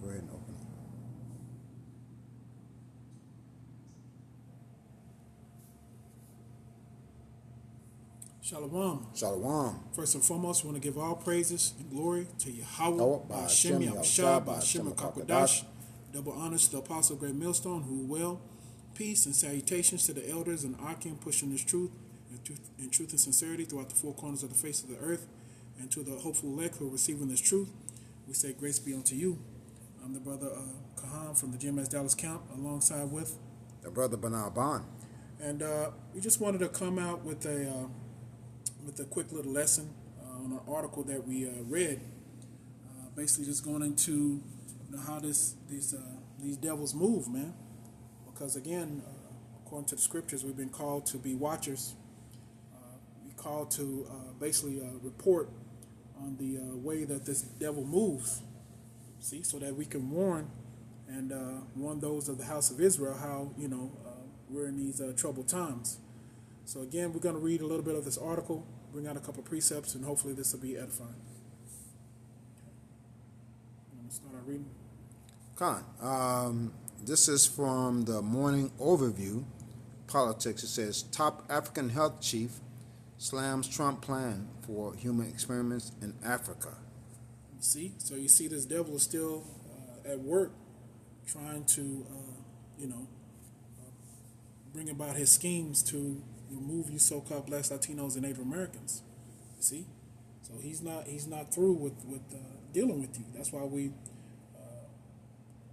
Go ahead and open it. Shalom. Shalom. First and foremost, we want to give all praises and glory to Yahweh, Yahweh, Ba'ashem, Ba'ashem, Yahushua, Yahushua, Ba'ashem, Ba'ashem, Kakwadash. Kakwadash. Double honors to the Apostle Great Millstone, who well. Peace and salutations to the elders and Akim pushing this truth and sincerity throughout the four corners of the face of the earth, and to the hopeful elect who are receiving this truth. We say grace be unto you. I'm the brother Kahan from the GMS Dallas Camp, alongside with The brother Banal Bond. and we just wanted to come out with a quick little lesson on an article that we read, basically just going into how these devils move, man. Because again, according to the scriptures, we've been called to be watchers. We're called to basically report on the way that this devil moves. See, so that we can warn and warn those of the house of Israel how we're in these troubled times. So again, we're going to read a little bit of this article, bring out a couple precepts, and hopefully this will be edifying. I'm going to start our reading. Khan, this is from the Morning Overview, Politics. It says, top African health chief slams Trump plan for human experiments in Africa. See? So you see this devil is still at work trying to, bring about his schemes to remove you so-called blacks, Latinos, and Native Americans. You see? So he's not through with dealing with you. That's why we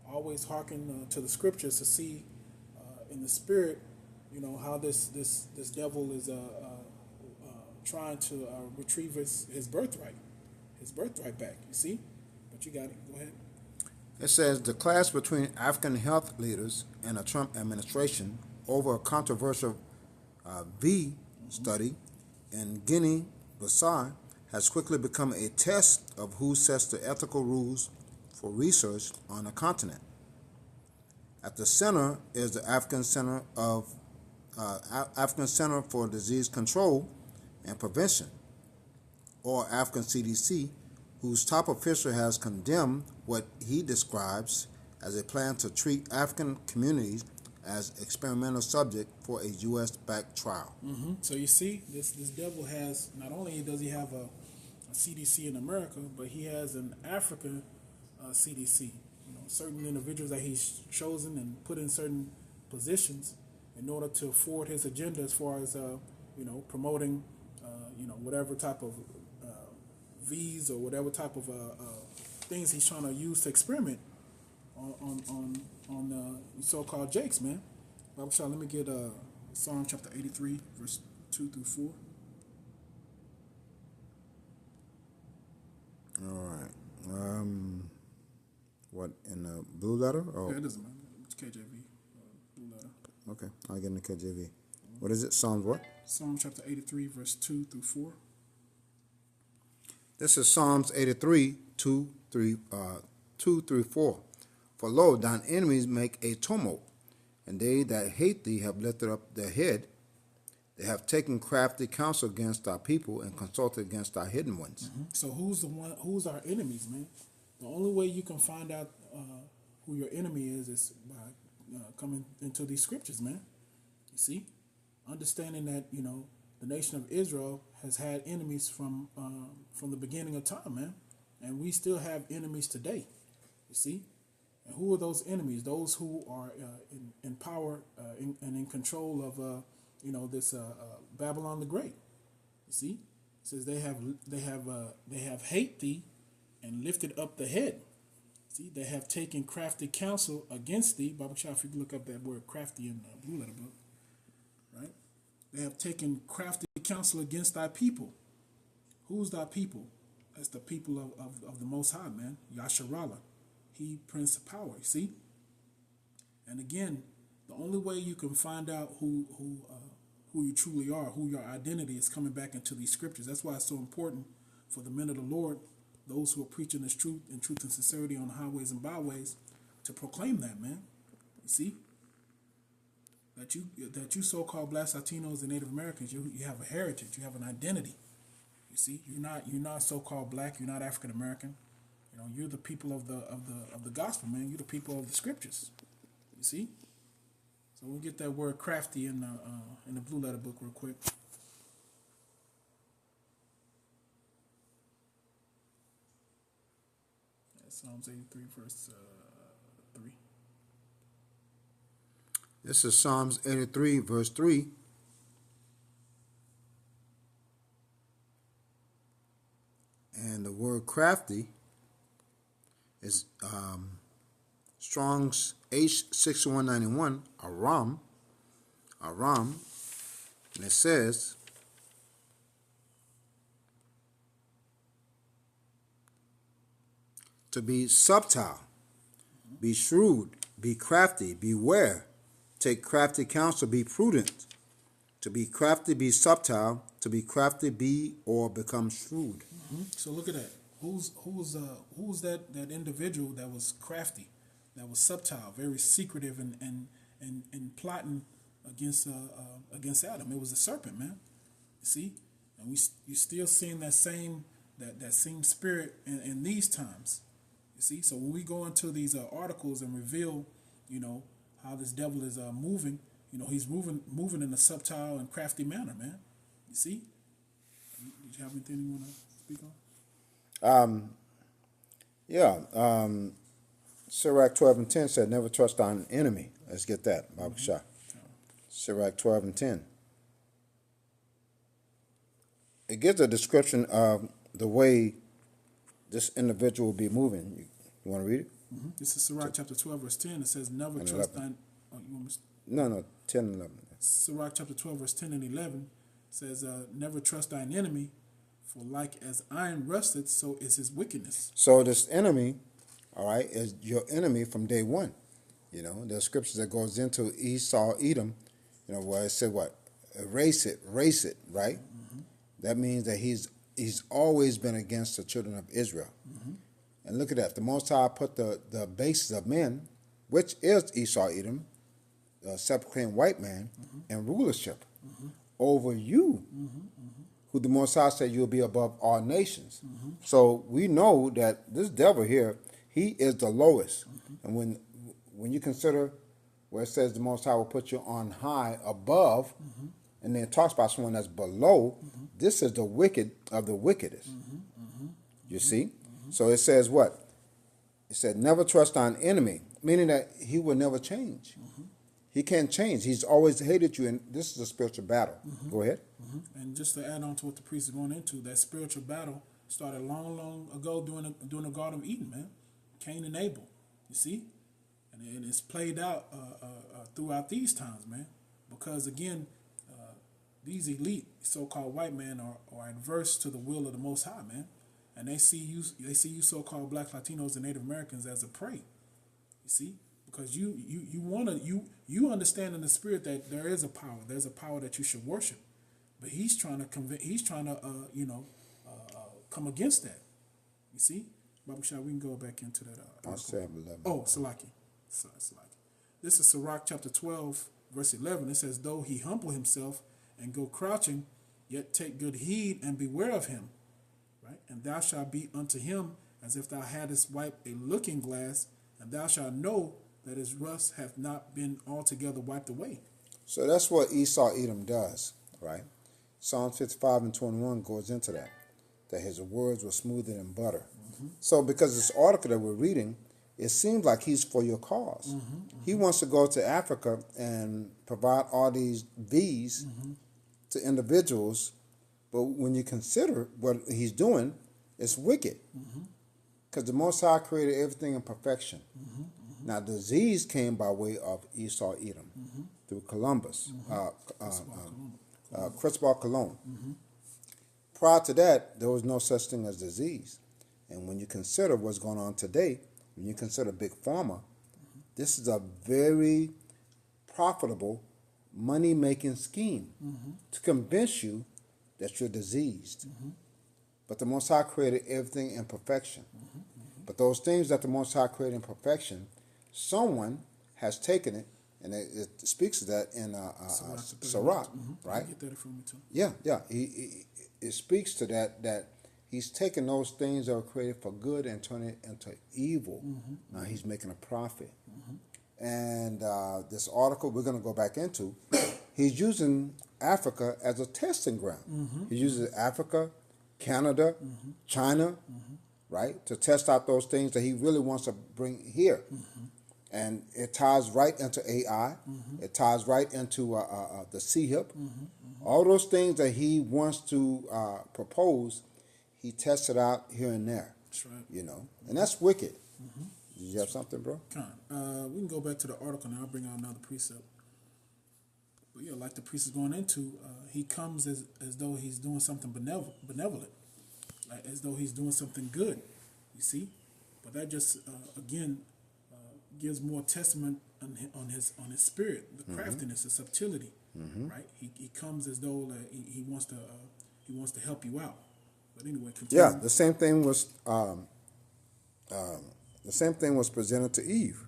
always hearken to the scriptures to see in the spirit, how this devil is trying to retrieve his birthright back. You see? But you got it. Go ahead. It says the clash between African health leaders and the Trump administration over a controversial V study in Guinea-Bissau has quickly become a test of who sets the ethical rules for research on the continent. At the center is the African Center for Disease Control and Prevention, or African CDC, whose top official has condemned what he describes as a plan to treat African communities as experimental subject for a U.S.-backed trial. Mm-hmm. So you see, this devil has, not only does he have a CDC in America, but he has an African CDC. Certain individuals that he's chosen and put in certain positions in order to forward his agenda as far as promoting whatever type of V's or whatever type of things he's trying to use to experiment on so-called Jakes, man. Bible shot, let me get Psalm chapter 83, verse 2 through 4. All right. What, in the blue letter? Yeah, it doesn't matter. It's KJV, blue letter. Okay, I'll get in the KJV. What is it? Psalms what? Psalm chapter 83, verse 2 through 4. This is Psalms 83, 2 through 4. For lo, thine enemies make a tumult, and they that hate thee have lifted up their head. They have taken crafty counsel against thy people and consulted against thy hidden ones. Mm-hmm. So who's our enemies, man? The only way you can find out who your enemy is by coming into these scriptures, man. You see? Understanding that, the nation of Israel has had enemies from the beginning of time, man. And we still have enemies today, you see? And who are those enemies? Those who are in power and in control of, this Babylon the Great. You see? It says they have hate thee and lifted up the head. See, they have taken crafty counsel against thee. Bible child, if you look up that word crafty in the blue letter book, right? They have taken crafty counsel against thy people. Who's thy people? That's the people of the Most High, man. Yasharallah. He, Prince of Power, you see? And again, the only way you can find out who you truly are, who your identity is, coming back into these scriptures. That's why it's so important for the men of the Lord, those who are preaching this truth and sincerity on the highways and byways, to proclaim that, man. You see? That you so-called blacks, Latinos, and Native Americans, you have a heritage, you have an identity. You see? You're not so-called black, you're not African American, you're the people of the gospel, man. You're the people of the scriptures. You see. So we'll get that word crafty in the blue letter book real quick. Psalms 83, verse 3. This is Psalms 83, verse 3. And the word crafty is Strong's H6191, Aram, and it says, to be subtle, be shrewd, be crafty, beware, take crafty counsel, be prudent. To be crafty, be subtle. To be crafty, be or become shrewd. Mm-hmm. So look at that. Who's that individual that was crafty, that was subtle, very secretive, and plotting against Adam? It was the serpent, man. You see, and you still seeing that same spirit in these times. You see, so when we go into these articles and reveal, how this devil is moving, he's moving in a subtle and crafty manner, man. You see? Did you have anything you want to speak on? Sirach 12 and 10 said, never trust thine enemy. Let's get that, Baba Shah. Sirach 12 and 10. It gives a description of the way this individual will be moving. You want to read it? Mm-hmm. This is Sirach chapter 12, verse 10. It says, never trust thine... Oh, you want me to... No, 10 and 11. Sirach chapter 12, verse 10 and 11 says, never trust thine enemy, for like as iron rusted, so is his wickedness. So this enemy, all right, is your enemy from day one. There's scriptures that goes into Esau, Edom, where it said what? Race it, right? Mm-hmm. That means that he's always been against the children of Israel. Mm-hmm. And look at that. The Most High put the basis of men, which is Esau, Edom, the self-proclaimed white man, and rulership over you, who the Most High said you'll be above all nations. So we know that this devil here, he is the lowest. And when you consider where it says the Most High will put you on high above, and then it talks about someone that's below, this is the wicked of the wickedest. You see? So it says what? It said, never trust thine enemy, meaning that he will never change. He can't change. He's always hated you, and this is a spiritual battle. Go ahead. And just to add on to what the priest is going into, that spiritual battle started long ago during the Garden of Eden, man. Cain and Abel, you see? And it's played out throughout these times, man. Because, again, these elite so-called white men are adverse to the will of the Most High, man. And they see you so-called Black Latinos and Native Americans as a prey. You see? Because you understand in the spirit that there is a power. There's a power that you should worship, but he's trying to come against that. You see, Baba Shah, we can go back into that. Salaki. This is Sirach chapter 12, verse 11. It says, though he humble himself and go crouching, yet take good heed and beware of him. Right, and thou shalt be unto him as if thou hadst wiped a looking glass, and thou shalt know that his rust hath not been altogether wiped away. So that's what Esau Edom does, right? Psalm 55 and 21 goes into that his words were smoother than butter. So because this article that we're reading, it seems like he's for your cause. He wants to go to Africa and provide all these V's to individuals, but when you consider what he's doing, it's wicked. Because the Most High created everything in perfection. Now, disease came by way of Esau Edom through Columbus, Cristobal Colon. Prior to that, there was no such thing as disease. And when you consider what's going on today, when you consider Big Pharma, this is a very profitable money-making scheme to convince you that you're diseased. But the Most High created everything in perfection. But those things that the Most High created in perfection, someone has taken it, and it speaks of that in Sirach, right? Get that from me too. Yeah. It speaks to that He's taking those things that were created for good and turning it into evil. Now he's making a profit. And this article we're going to go back into, he's using Africa as a testing ground. He uses Africa, Canada, China, right, to test out those things that he really wants to bring here. And it ties right into AI. It ties right into the C-HIP. All those things that he wants to propose, he tests it out here and there. That's right. You know, and that's wicked. Did you have something, bro? We can go back to the article now. I'll bring out another precept. But yeah, like the priest is going into, he comes as though he's doing something benevolent, like as though he's doing something good. You see, but that just again gives more testament on his spirit, the craftiness, the subtlety. Right? He comes as though he wants to help you out. But anyway, continue. Yeah, the same thing was presented to Eve.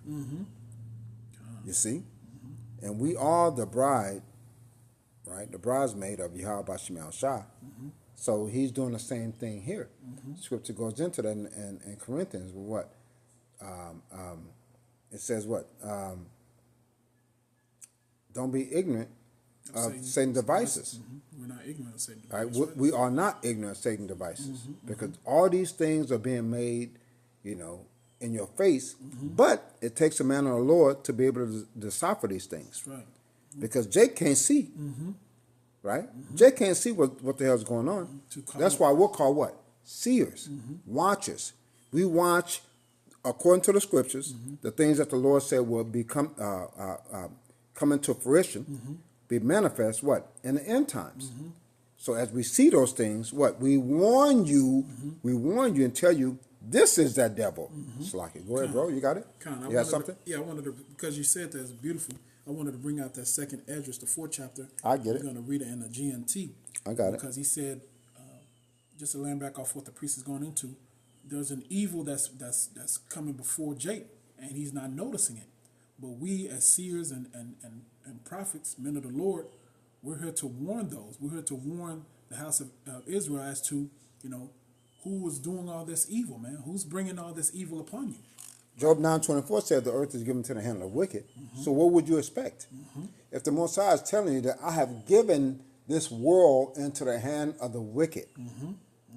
You see, and we are the bride, right? The bridesmaid of Yahweh Bashim Shah. So he's doing the same thing here. Scripture goes into that in Corinthians. What? It says what? Don't be ignorant of Satan's devices. We're not ignorant of Satan's Right? devices. We are not ignorant of Satan's devices because all these things are being made, you know, in your face. But it takes a man of the Lord to be able to decipher these things. That's right. Because Jake can't see. Right? Jake can't see what the hell's going on. That's why we're called what? Seers, watchers. We watch according to the scriptures, the things that the Lord said will become come into fruition, be manifest, what? In the end times. So as we see those things, what? We warn you, and tell you, this is that devil. Slaki. Go ahead, bro. You got it? You got something? I wanted to, because you said that it's beautiful, I wanted to bring out that second Esdras, the 4th chapter. I get it. We're going to read it in the GNT. I got it. Because he said, just to land back off what the priest is going into, there's an evil that's coming before Jake, and he's not noticing it. But we as seers and prophets, men of the Lord, we're here to warn those. We're here to warn the house of Israel as to, you know, who is doing all this evil, man. Who's bringing all this evil upon you? Job 9:24 said the earth is given to the hand of the wicked. So what would you expect? If the Most High is telling you that I have given this world into the hand of the wicked,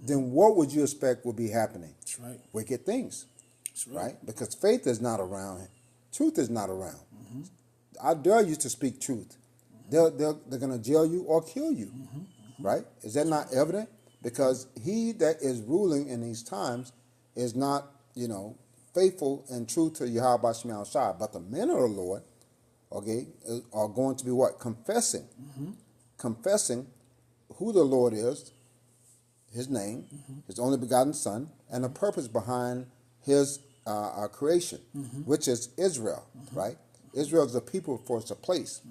then what would you expect would be happening? That's right. Wicked things. That's Right? Because faith is not around. Truth is not around. I dare you to speak truth. They're going to jail you or kill you. Right? Is that not evident? Because he that is ruling in these times is not, you know, faithful and true to Yahweh Bashim Shai. But the men of the Lord, okay, are going to be what? Confessing. Confessing who the Lord is, his name, his only begotten Son, and the purpose behind his creation, which is Israel, right? Israel is a people for it's a place.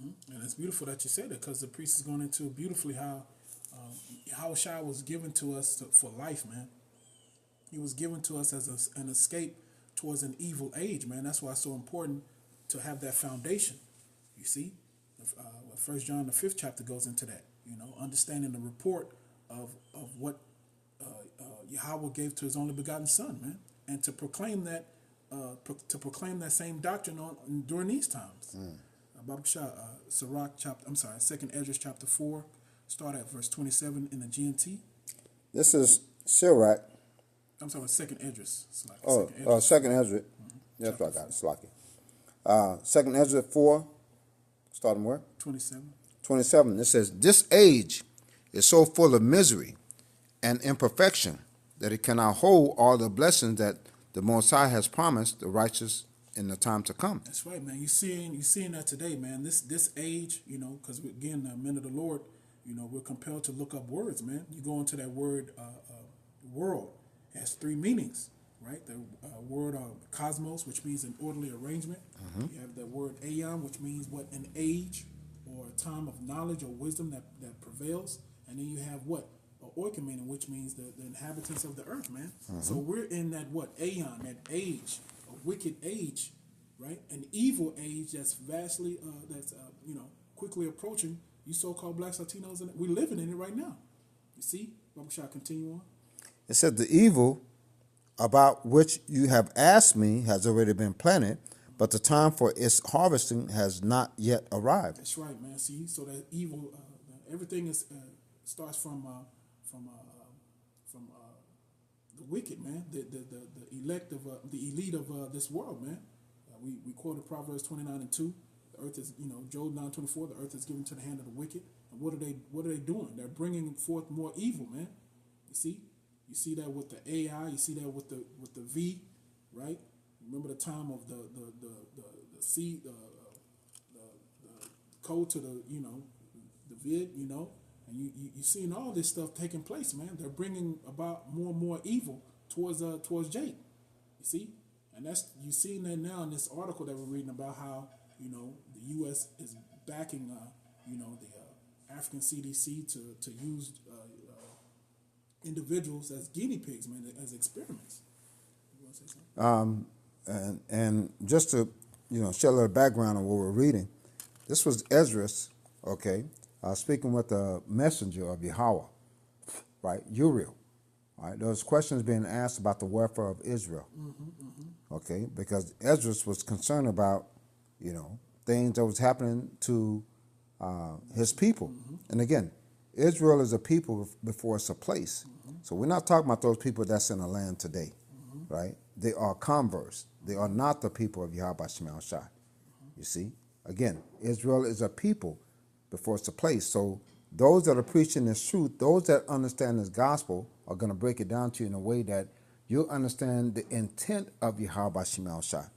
And it's beautiful that you said it, because the priest is going into beautifully how Shai was given to us for life, man. He was given to us as an escape towards an evil age, man. That's why it's so important to have that foundation. You see, 1 John the 5th chapter goes into that. You know, understanding the report of what Yahweh gave to his only begotten Son, man, and to proclaim that same doctrine during these times. Sirach chapter, 2nd Esdras chapter 4, start at verse 27 in the GNT. This is Sirach. I'm sorry, 2nd Esdras. Second Ezra. That's what I got. Slaki. Second Ezra 4, starting where? 27. 27. It says, this age is so full of misery and imperfection that it cannot hold all the blessings that the Most High has promised the righteous in the time to come. That's right, man. You seeing that today, man. This age, you know, because again, the men of the Lord, you know, we're compelled to look up words, man. You go into that word, world. It has 3 meanings, right? The word cosmos, which means an orderly arrangement. You have the word aeon, which means what? An age or a time of knowledge or wisdom that prevails. And then you have what? Oikomenon, which means the inhabitants of the earth, man. So we're in that what? Aeon, that age, a wicked age, right? An evil age that's vastly, quickly approaching. You so-called blacks, Latinos, we're living in it right now. You see? Bubba Shot, continue on. It said the evil about which you have asked me has already been planted, but the time for its harvesting has not yet arrived. That's right, man. See, so that evil, everything is starts from the wicked, man. The elect of the elite of this world, man. We quoted Proverbs 29:2. The earth is, Job 9:24. The earth is given to the hand of the wicked. And what are they doing? They're bringing forth more evil, man. You see that with the AI. You see that with the V, right? Remember the time of the C, the code to the the vid, and you seeing all this stuff taking place, man. They're bringing about more and more evil towards Jake. You see, and you seeing that now in this article that we're reading about how the U.S. is backing the African CDC to use individuals as guinea pigs, man, as experiments. You want to say something? And just to shed a little background on what we're reading, this was Esdras, okay, speaking with the messenger of Yahweh, right, Uriel. Right, there was questions being asked about the welfare of Israel, okay, because Esdras was concerned about things that was happening to his people, and again, Israel is a people before it's a place. So we're not talking about those people that's in the land today, right? They are converts. They are not the people of Yahweh Shemel Shai. You see? Again, Israel is a people before it's a place. So those that are preaching this truth, those that understand this gospel are going to break it down to you in a way that you'll understand the intent of Yahweh Shemel Shai.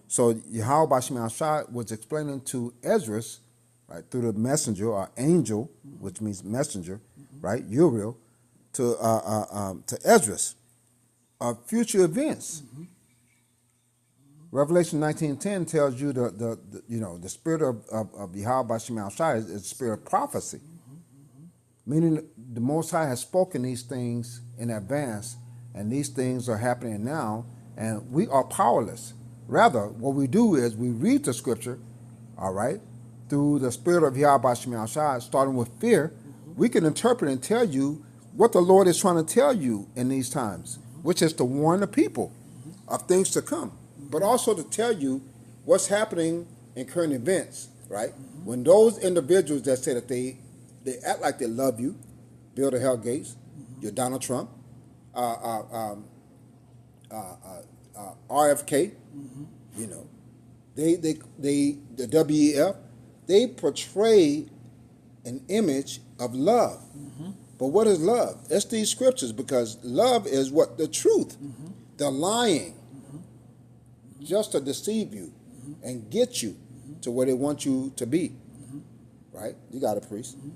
So Yahweh Shemel Shai was explaining to Esdras, right, through the messenger or angel, which means messenger, right, Uriel, to Esdras, of future events. Revelation 19:10 tells you the spirit of Yahweh Shemel Shai is the spirit of prophecy, meaning the Most High has spoken these things in advance, and these things are happening now, and we are powerless. Rather, what we do is we read the scripture, all right, through the spirit of Yahweh Shemel Shai, starting with fear. We can interpret and tell you what the Lord is trying to tell you in these times, which is to warn the people of things to come, but also to tell you what's happening in current events, right? When those individuals that say that they act like they love you, Bill the Hell Gates, your Donald Trump, RFK, the WEF, they portray an image of love. But what is love? It's these scriptures, because love is what? The truth. They're lying just to deceive you and get you to where they want you to be. Right? You got it, priest. You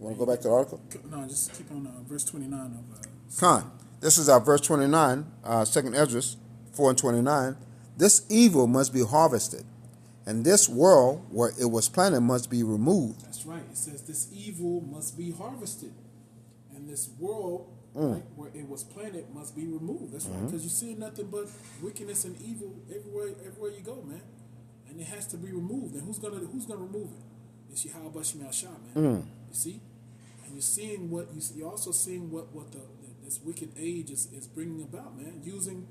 want to go back to the article? No, just keep on verse 29 of... Khan. This is our verse 29, 2nd Esdras 4 and 29. This evil must be harvested, and this world where it was planted must be removed. That's right. It says this evil must be harvested, and this world right, where it was planted must be removed. That's right, because you see nothing but wickedness and evil everywhere you go, man, and it has to be removed. And who's gonna remove it? It's Yahweh Shemel Shah, man. You see, and you're seeing you're also seeing what this wicked age is bringing about, man. Using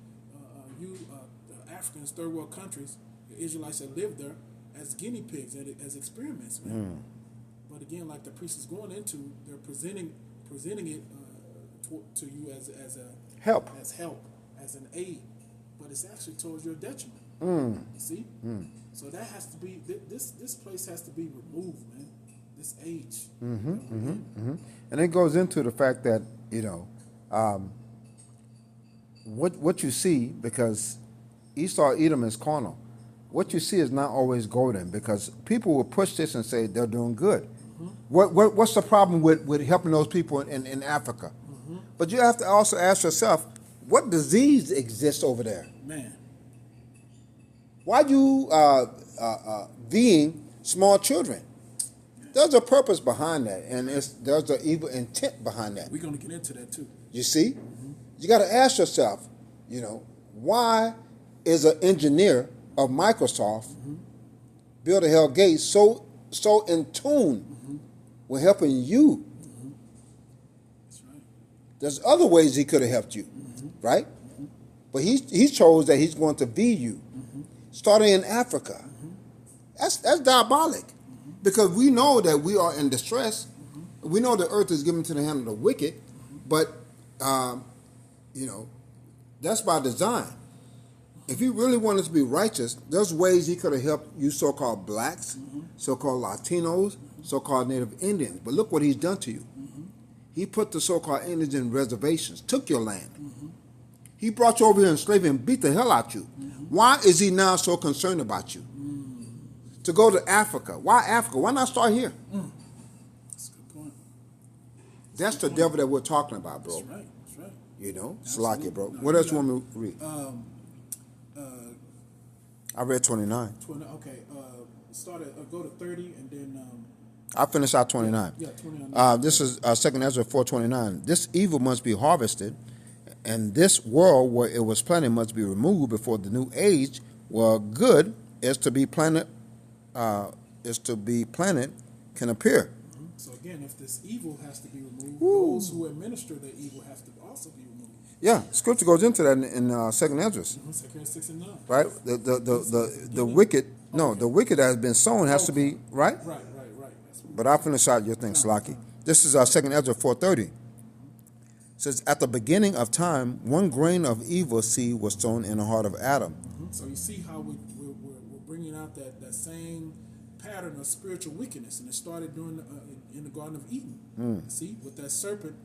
the Africans, third world countries, the Israelites that live there, as guinea pigs, as experiments, man. But again, like the priest is going into, they're presenting it to you as a help, as an aid, but it's actually towards your detriment. You see, so that has to be this place has to be removed, man. This age, and it goes into the fact that what you see, because Esau Edom is carnal. What you see is not always golden, because people will push this and say they're doing good. What's the problem with helping those people in Africa? But you have to also ask yourself, what disease exists over there? Man. Why you being small children? There's a purpose behind that, and there's an evil intent behind that. We're going to get into that too. You see? You got to ask yourself, why is an engineer of Microsoft, Bill the Hell Gates, so in tune with helping you? That's right. There's other ways he could have helped you, right? But he chose that he's going to be you, starting in Africa. That's diabolic, because we know that we are in distress. We know the earth is given to the hand of the wicked, but you know, that's by design. If he really wanted to be righteous, there's ways he could have helped you so-called blacks, so-called Latinos, so-called Native Indians. But look what he's done to you. He put the so-called Indians in reservations, took your land. He brought you over here enslaved and beat the hell out you. Why is he now so concerned about you? To go to Africa. Why Africa? Why not start here? That's a good point. That's the devil that we're talking about, bro. That's right. That's right. You know, Absolutely. Slakia, bro. No, What you else you got want me to read? I read 29. 20, okay. Start at go to 30 and then. I finished out 29. Yeah, 29. This is 2 Ezra 4:29. This evil must be harvested, and this world where it was planted must be removed before the new age, where good is to be planted, can appear. So again, if this evil has to be removed, those who administer the evil have to also be removed. Yeah, Scripture goes into that in 2 Ezra. 6 and 9. Right? The wicked, no, the wicked that has been sown has to be, right? Right. But I'll finish out your thing, Slaki. This is 2 Ezra 4:30. It says, at the beginning of time, one grain of evil seed was sown in the heart of Adam. So you see how we're bringing out that same pattern of spiritual wickedness, and it started during in the Garden of Eden. See, with that serpent,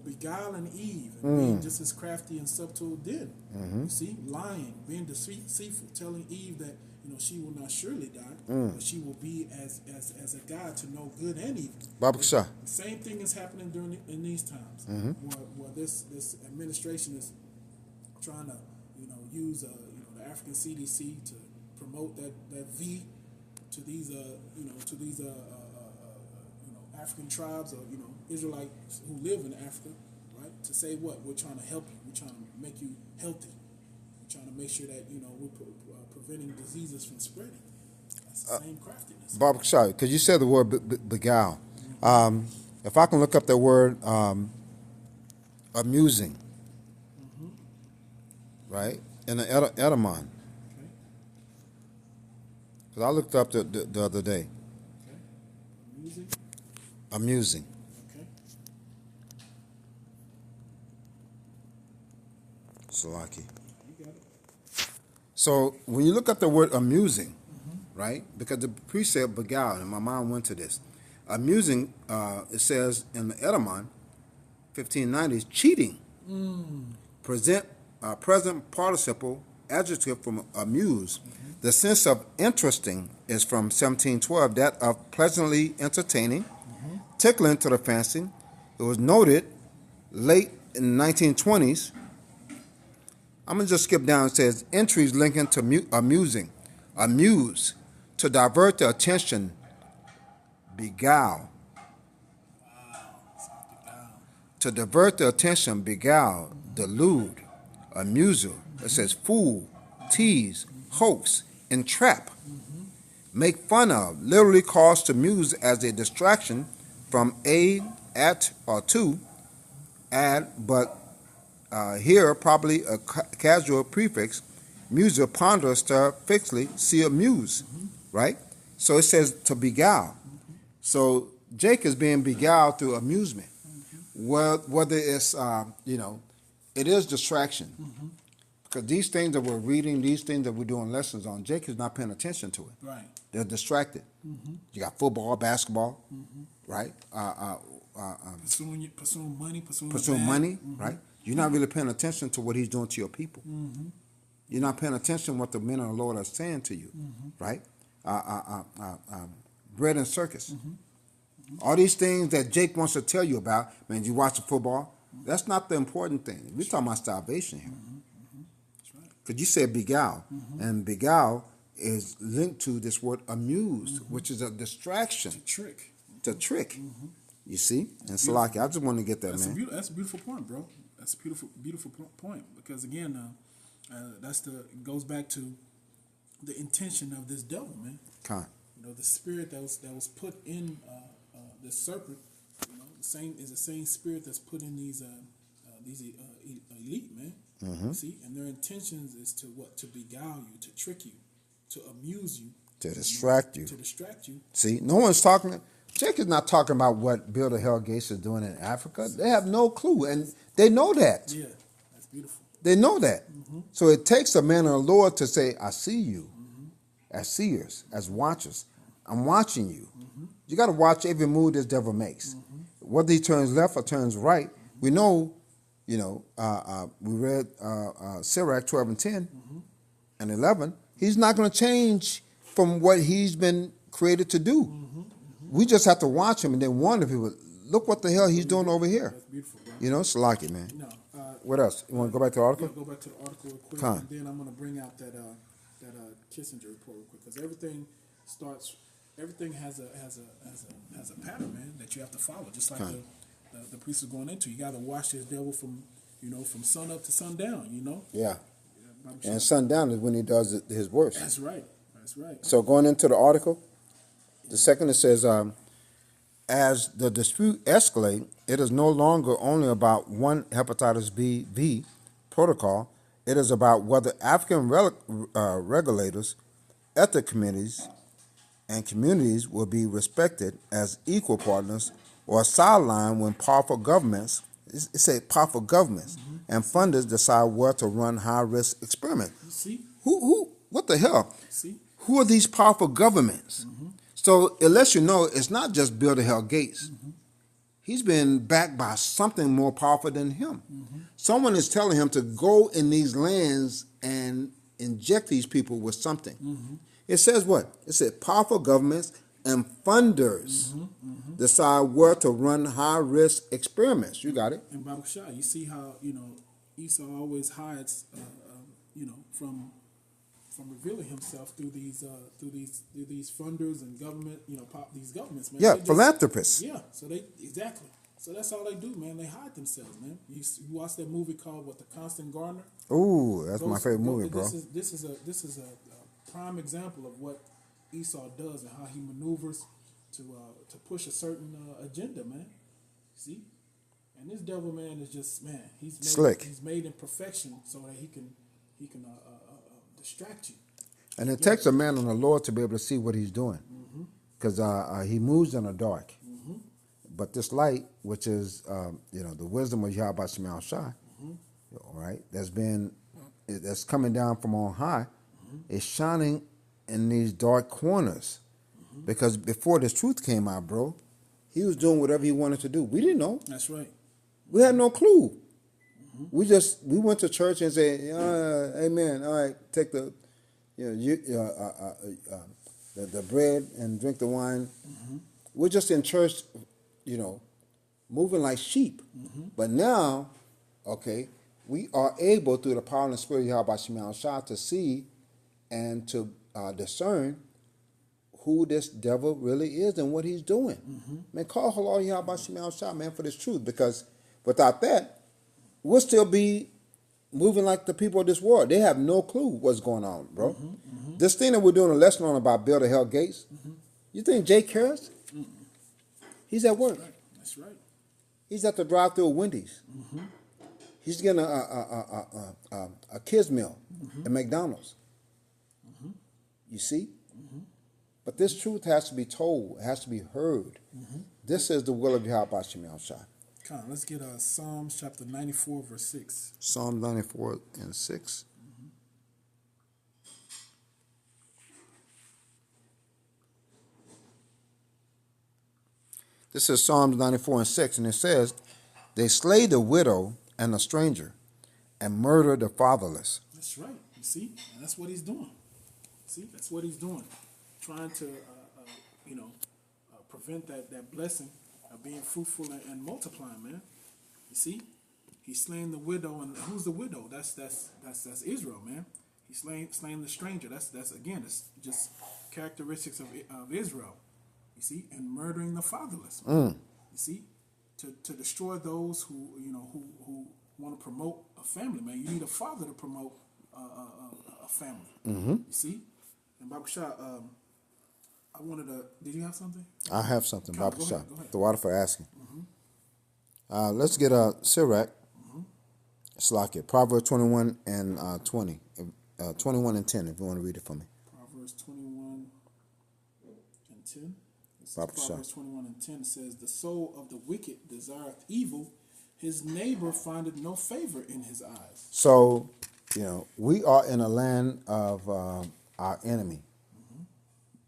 beguiling Eve, and being just as crafty and subtle did. You see, lying, being deceitful, telling Eve that she will not surely die, but she will be as a God to know good and evil. Babakshah. The same thing is happening in these times, where this administration is trying to use the African CDC to promote that V to these African tribes or Israelites who live in Africa, right? To say what we're trying to help you, we're trying to make you healthy, we're trying to make sure that we're preventing diseases from spreading. That's the same craftiness. Babakshah, because you said the word beguile. If I can look up the word amusing, right, in the Edamon. Because I looked up the other day. Okay. Amusing. Okay. Salaki. You got it. So when you look up the word amusing, right, because the priest said beguile, and my mind went to this. Amusing, it says in the Edamon, 1590s, cheating. Present participle adjective from amuse. The sense of interesting is from 1712, that of pleasantly entertaining, tickling to the fancy. It was noted late in the 1920s. I'm going to just skip down. It says entries linking to amusing, amuse, to divert the attention, beguile. To divert the attention, beguile, delude, amuser. It says fool, tease, hoax, entrap, make fun of, literally cause to muse as a distraction from aid, at, or to, add, but here probably a casual prefix, muser, ponder, stir, fixly, see, amuse, right? So it says to beguile. So Jake is being beguiled through amusement. Whether it's, it is distraction. Because these things that we're reading, these things that we're doing lessons on, Jake is not paying attention to it. Right. They're distracted. You got football, basketball, right? Pursuing money, pursuing money, right? You're not really paying attention to what he's doing to your people. You're not paying attention to what the men of the Lord are saying to you, right? Bread and circus. All these things that Jake wants to tell you about, man, you watch the football, that's not the important thing. We're talking about salvation here. Because you said beguile, and beguile is linked to this word amused, which is a distraction. To trick. You see? And Salaki, I just want to get that, man. That's a beautiful point, bro. That's a beautiful point. Because again, goes back to the intention of this devil, man. The spirit that was put in this serpent, the same spirit that's put in these elite, man. See, and their intentions is to what? To beguile you, to trick you, to amuse you, To distract you. to distract you. See, no one's talking. Jake is not talking about what Bill the Hell Gates is doing in Africa. They have no clue, and they know that. Yeah, that's beautiful. They know that. So it takes a man of the Lord to say, I see you, as seers, as watchers. I'm watching you. You got to watch every move this devil makes. Whether he turns left or turns right, we know, we read Sirach 12 and 10 and 11. He's not going to change from what he's been created to do. We just have to watch him and then warn the people, look what the hell he's doing over here. That's beautiful, bro. Salaki, man. No, What else? You want to go back to the article? Yeah, go back to the article real quick, Fine. and then I'm going to bring out that Kissinger report real quick, because everything has a pattern, man, that you have to follow. Just like the priest is going into, you got to watch this devil from sun up to sundown. Yeah. And sundown is when he does his worst. That's right. That's right. So going into the article, the second it says, as the dispute escalates, it is no longer only about one hepatitis B protocol. It is about whether African regulators, ethic committees, and communities will be respected as equal partners or sidelined when powerful governments, it says powerful governments, and funders decide where to run high-risk experiments. See? What the hell? See? Who are these powerful governments? So it lets you know it's not just Bill the Hell Gates. He's been backed by something more powerful than him. Someone is telling him to go in these lands and inject these people with something. It says what? It said powerful governments and funders decide where to run high-risk experiments. You got it. And Baruch Shah, you see how Esau always hides from revealing himself through these funders and government, these governments, man. Yeah, philanthropists. Yeah, so exactly. So that's all they do, man. They hide themselves, man. You watch that movie called The Constant Gardener? Ooh, that's my favorite movie, bro. This is a prime example of what Esau does and how he maneuvers to push a certain agenda, man. See, and this devil, man, is just he's made, slick. He's made in perfection so that he can distract you. And it takes a man on the Lord to be able to see what he's doing, because he moves in the dark. But this light, which is the wisdom of Yahweh Shemal Shai, all right, that's coming down from on high, is shining in these dark corners. Because before this truth came out, bro, he was doing whatever he wanted to do. We didn't know. That's right. We had no clue. We went to church and said, "Amen." All right, take the bread and drink the wine. We're just in church, moving like sheep. But now, okay, we are able through the power and the spirit of Yahweh Shemal Shah to see and to discern who this devil really is and what he's doing. Man, call hello Yahweh Shemal Shah, man, for this truth, because without that, we'll still be moving like the people of this world. They have no clue what's going on, bro. This thing that we're doing a lesson on about Bill the Hell Gates, you think Jay cares? He's at work. That's right. He's at the drive-thru of Wendy's. He's getting a kids meal at McDonald's. You see? But this truth has to be told. It has to be heard. This is the will of Yahweh Shemal Shai. Come on, let's get Psalms chapter 94, verse 6. Psalm 94 and 6. This is Psalms 94 and 6, and it says, they slay the widow and the stranger and murder the fatherless. That's right. You see? And that's what he's doing. See? That's what he's doing. Trying to, prevent that blessing of being fruitful and multiplying, man. You see? He's slaying the widow, and who's the widow? That's Israel, man. He's slaying the stranger. That's just characteristics of Israel. You see, and murdering the fatherless. You see, to destroy those who want to promote a family, man. You need a father to promote a family. You see, and Baruch Shah, I wanted to. Did you have something? I have something, Baruch Shah. Go ahead. The water for asking. Let's get Sirach It's like it. Proverbs 21 and 20. 21 and 10, if you want to read it for me. Proverbs 21 and 10. It says, Proverbs Proverbs 21 and 10 says, the soul of the wicked desireth evil, his neighbor findeth no favor in his eyes. So, we are in a land of our enemy.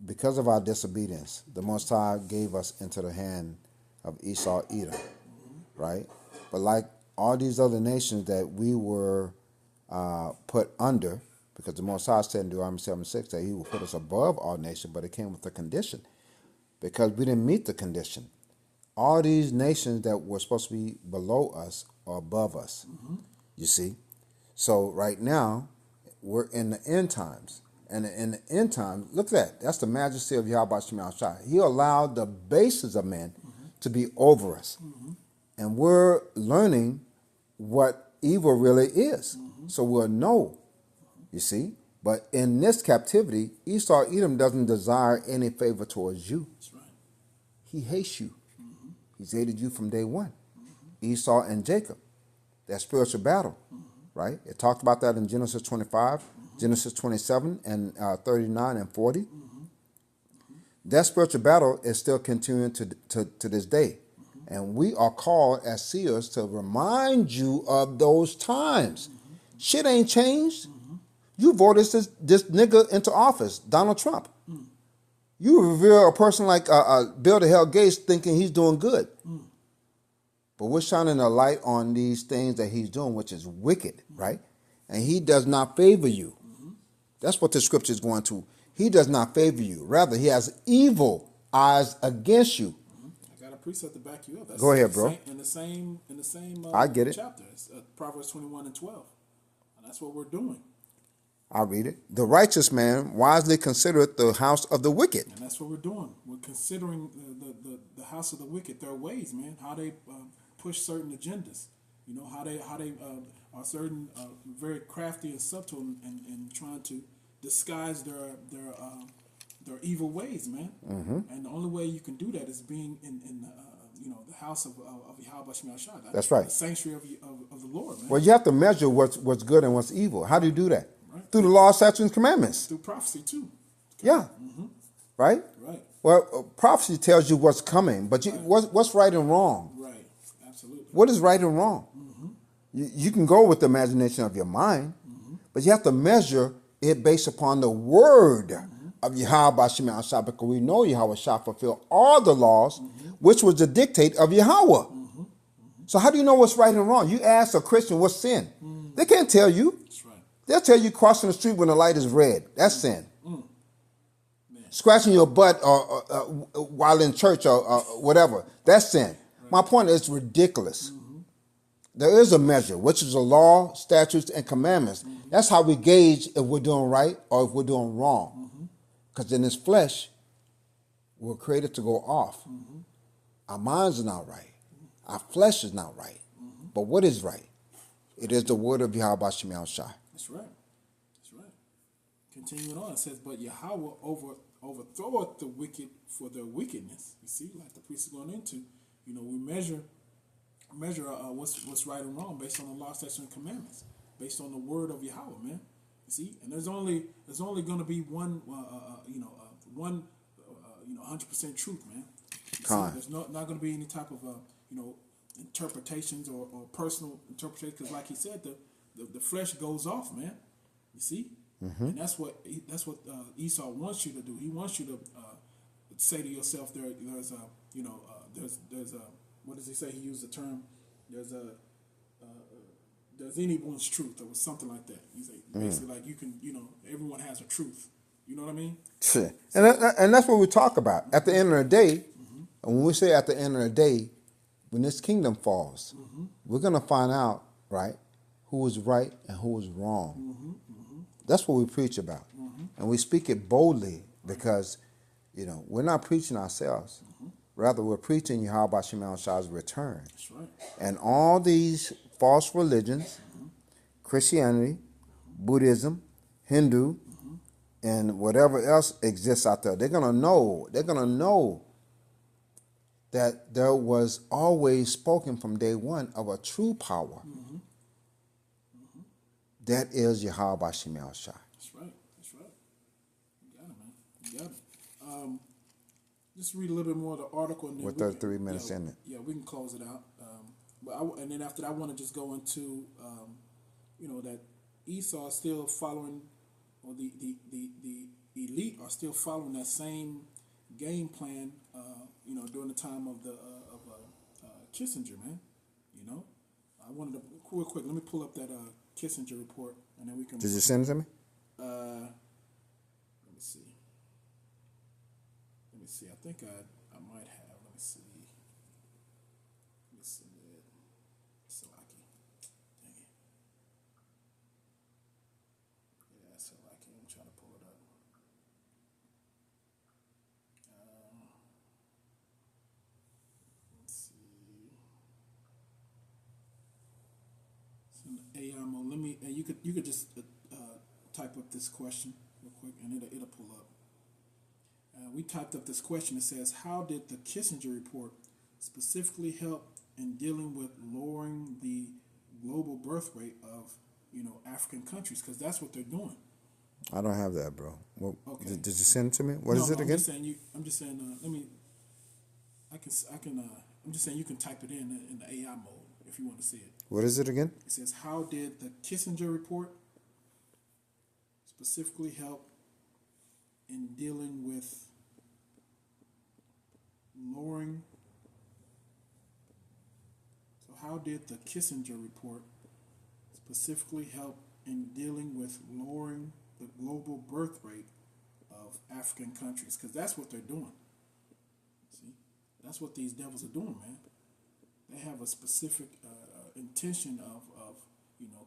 Because of our disobedience, the Most High gave us into the hand of Esau, Edom, right? But like all these other nations that we were put under, because the Most High said in Deuteronomy 7:6 that he will put us above all nations, but it came with a condition, because we didn't meet the condition. All these nations that were supposed to be below us are above us, you see? So right now, we're in the end times. And in the end times, look at that. That's the majesty of Yahweh Shema Shai. He allowed the bases of men to be over us. And we're learning what evil really is. So we'll know, you see. But in this captivity, Esau Edom doesn't desire any favor towards you. That's right. He hates you. He's hated you from day one. Esau and Jacob, that spiritual battle, right? It talked about that in Genesis 25, Genesis 27, and 39 and 40. That spiritual battle is still continuing to this day. And we are called as seers to remind you of those times. Shit ain't changed. You voted this nigga into office, Donald Trump. You revere a person like Bill the Hell Gates thinking he's doing good. But we're shining a light on these things that he's doing, which is wicked, right? And he does not favor you. That's what the scripture is going to. He does not favor you. Rather, he has evil eyes against you. I got a precept to back you up. That's Go ahead, bro. In the same I get it. chapter. It's, Proverbs 21 and 12. And that's what we're doing. I'll read it. The righteous man wisely considereth the house of the wicked. And that's what we're doing. We're considering the house of the wicked, their ways, man, how they push certain agendas. How they are certain very crafty and subtle in trying to disguise their evil ways, man. And the only way you can do that is being in the house of Yahweh Shema Shai. That's right. The sanctuary of the Lord, man. Well, you have to measure what's good and what's evil. How do you do that? Right. Through the law, statutes, and commandments. Through prophecy too. Yeah. Right? Right. Well, prophecy tells you what's coming, but what's right and wrong? Right. Absolutely. What is right and wrong? You can go with the imagination of your mind, but you have to measure it based upon the word of Yahweh Shema Shai, because we know Yahweh shall fulfill all the laws, which was the dictate of Yahweh. So how do you know what's right and wrong? You ask a Christian what's sin. They can't tell you. That's right. They'll tell you crossing the street when the light is red. That's sin. Scratching your butt while in church or whatever. That's sin. Right. My point is ridiculous. There is a measure, which is the law, statutes, and commandments. That's how we gauge if we're doing right or if we're doing wrong. Because in this flesh, we're created to go off. Our minds are not right. Our flesh is not right. But what is right? It is the word of Yahweh Shema Shai. That's right. That's right. Continuing on, it says, but Yahweh overthroweth the wicked for their wickedness. You see, like the priest is going into, we measure what's right and wrong based on the law, statutes, and commandments, based on the word of Yahweh, man. You see, and there's only going to be one, 100% truth, man. There's not going to be any type of interpretations or personal interpretations, because like he said, the flesh goes off, man. You see, and that's what Esau wants you to do. He wants you to say to yourself, there's what does he say? He used the term, there's anyone's truth or something like that. He's like, basically like you can, everyone has a truth. You know what I mean? Sure. And that's what we talk about. At the end of the day, and when we say at the end of the day, when this kingdom falls, we're going to find out, right, who is right and who is wrong. That's what we preach about. And we speak it boldly because, we're not preaching ourselves. Rather, we're preaching Yahweh Shema Shai's return. That's right. And all these false religions, Christianity, Buddhism, Hindu, and whatever else exists out there, they're going to know that there was always spoken from day one of a true power That is Yahweh Shemel Shai. That's right. That's right. You got it, man. You got it. Just read a little bit more of the article. And then We're 33 minutes in it. Yeah, we can close it out. And then after that, I want to just go into, that Esau is still following, or the elite are still following that same game plan, during the time of Kissinger, man. I wanted to, real quick, let me pull up that Kissinger report, and then we can... Did you send it to me? Let me see. I think I might have. Let me see. Let me send it. Salaki. Dang it. Yeah, Salaki. I'm trying to pull it up. Let's see. Send AI mode. Let me. You could just type up this question real quick, and it'll pull up. We typed up this question. It says, how did the Kissinger report specifically help in dealing with lowering the global birth rate of, African countries? Because that's what they're doing. I don't have that, bro. Okay. Did you send it to me? What is it again? I'm just saying. I'm just saying you can type it in the AI mode if you want to see it. What is it again? It says, how did the Kissinger report specifically help in dealing with lowering. So how did the Kissinger report specifically help in dealing with lowering the global birth rate of African countries? Because that's what they're doing. See, that's what these devils are doing, man. They have a specific intention of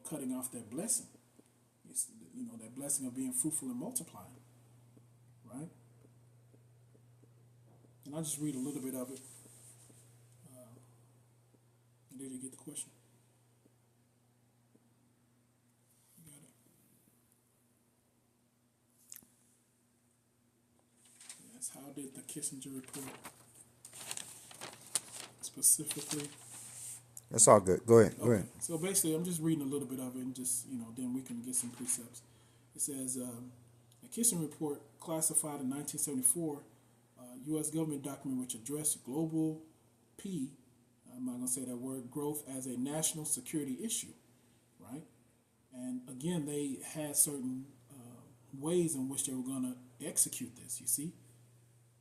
cutting off their blessing. It's, that blessing of being fruitful and multiplying, right? And I'll just read a little bit of it. Did you get the question? You got it? Yes, how did the Kissinger report specifically... That's all good. Go ahead. Go ahead. So basically, I'm just reading a little bit of it, and just then we can get some precepts. It says the Kissinger report, classified in 1974, U.S. government document which addressed global I'm not going to say that word, growth as a national security issue, right? And again, they had certain ways in which they were going to execute this. You see,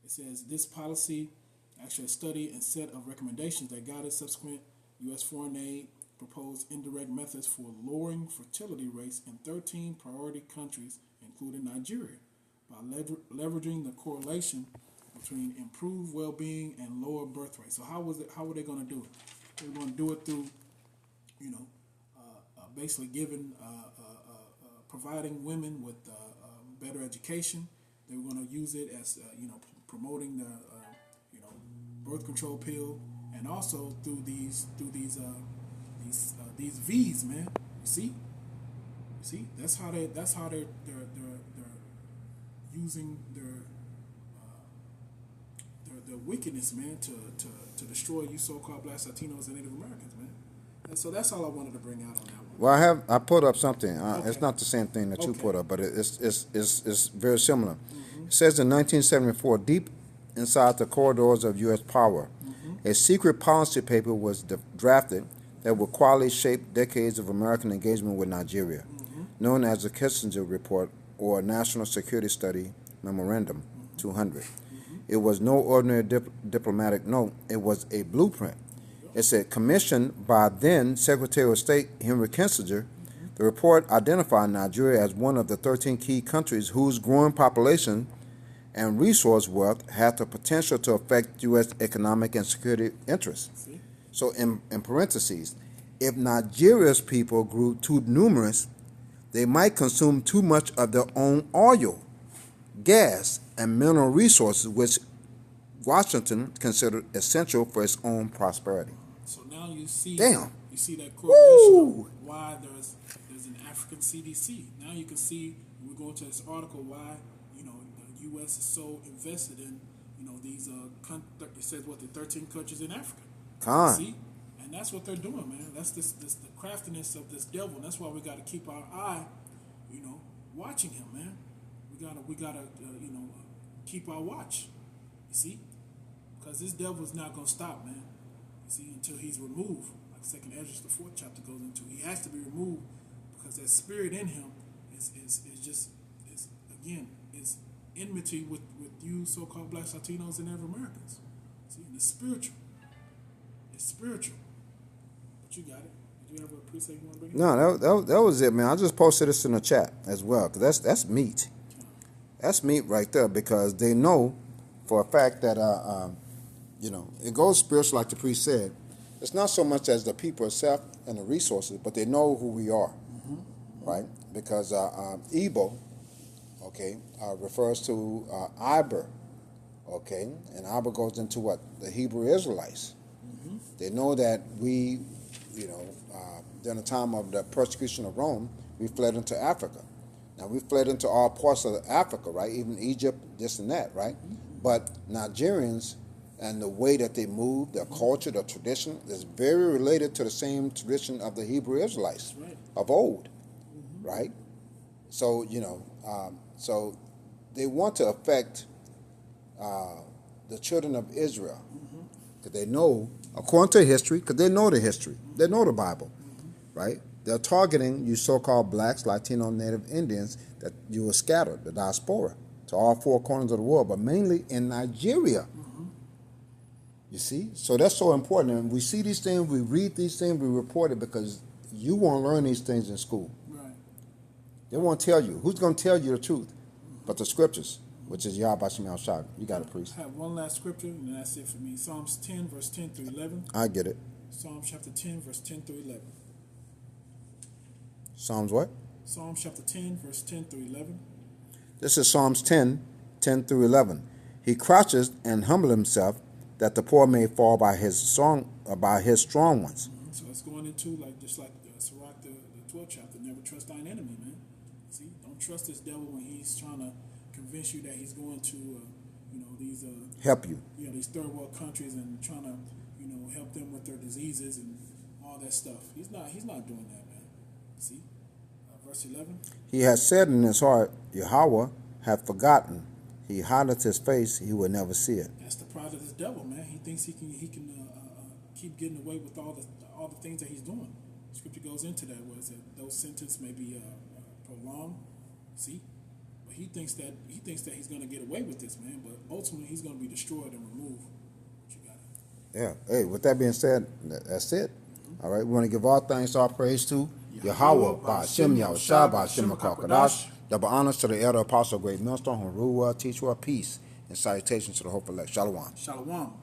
it says this policy, actually a study and set of recommendations that guided subsequent U.S. foreign aid proposed indirect methods for lowering fertility rates in 13 priority countries, including Nigeria, by leveraging the correlation between improved well-being and lower birth rates. So how were they going to do it? They were going to do it through, basically giving, providing women with better education. They were going to use it as, promoting the, birth control pill. And also through these V's, man. You see, that's how they're using their wickedness, man, to destroy you so-called Black Latinos and Native Americans, man. And so that's all I wanted to bring out on that one. Well, I put up something. Okay. It's not the same thing that you Okay. put up, but it's very similar. Mm-hmm. It says in 1974, deep inside the corridors of U.S. power, a secret policy paper was drafted that would quietly shape decades of American engagement with Nigeria, known as the Kissinger Report or National Security Study Memorandum 200. It was no ordinary diplomatic note. It was a blueprint. It said, commissioned by then Secretary of State Henry Kissinger, the report identified Nigeria as one of the 13 key countries whose growing population and resource wealth had the potential to affect U.S. economic and security interests. See? So in parentheses, if Nigeria's people grew too numerous, they might consume too much of their own oil, gas, and mineral resources, which Washington considered essential for its own prosperity. So now you see, Damn. You see that correlation Woo! of why there's an African CDC. Now you can see, when we go into this article, why the U.S. is so invested in these it says what, the 13 countries in Africa. Con. See, And that's what they're doing, man. That's the craftiness of this devil. And that's why we got to keep our eye, watching him, man. We gotta keep our watch. You see, because this devil is not gonna stop, man. You see, until he's removed, like Second Ezra, the 4th chapter goes into. He has to be removed because that spirit in him is enmity with you so-called blacks, Latinos, and Native Americans. See, and it's spiritual. It's spiritual. But you got it. Did you have a preset you want to bring? No, that was it, man. I just posted this in the chat as well, because that's meat. That's meat right there, because they know for a fact that it goes spiritual, like the priest said. It's not so much as the people itself and the resources, but they know who we are, right? Because Igbo, refers to Iber, and Iber goes into what? The Hebrew Israelites. They know that we, during the time of the persecution of Rome, we fled into Africa. Now, we fled into all parts of Africa, right? Even Egypt, this and that, right? But Nigerians and the way that they move, their culture, their tradition, is very related to the same tradition of the Hebrew Israelites of old, right? So, so they want to affect the children of Israel, because they know, according to history, because they know the history, they know the Bible, right? They're targeting you so-called blacks, Latino, Native Indians, that you were scattered, the diaspora, to all 4 corners of the world, but mainly in Nigeria. You see? So that's so important. And we see these things, we read these things, we report it, because you won't learn these things in school. Right. They won't tell you. Who's going to tell you the truth? But the scriptures, which is Yahweh Shem Shah. You got it, priest. I have one last scripture, and that's it for me. Psalms 10, verse 10 through 11. I get it. Psalms chapter 10, verse 10 through 11. Psalms what? Psalms chapter 10, verse 10 through 11. This is Psalms 10, 10 through 11. He crouches and humbles himself, that the poor may fall by his strong ones. So it's going into just like Sirach, the 12th chapter. Never trust thine enemy, man. See, don't trust this devil when he's trying to convince you that he's going to, these help you. These third world countries and trying to, help them with their diseases and all that stuff. He's not doing that, man. See, verse 11. He has said in his heart, Yahweh hath forgotten. He hideth his face; he will never see it. That's the pride of this devil, man. He thinks he can keep getting away with all the things that he's doing. Scripture goes into that. Where it said those sentences may be prolonged. See, but he thinks that he's going to get away with this, man. But ultimately, he's going to be destroyed and removed. But you got it. Yeah. Hey, with that being said, that's it. All right. We want to give all thanks, all praise to Yahweh, Ba'ashem, Yahushua, Ba'ashem, Kakadash. Double honors to the elder apostle, great millstone, who rule well, teach well, peace, and salutations to the hopeful elect. Shalom. Shalom.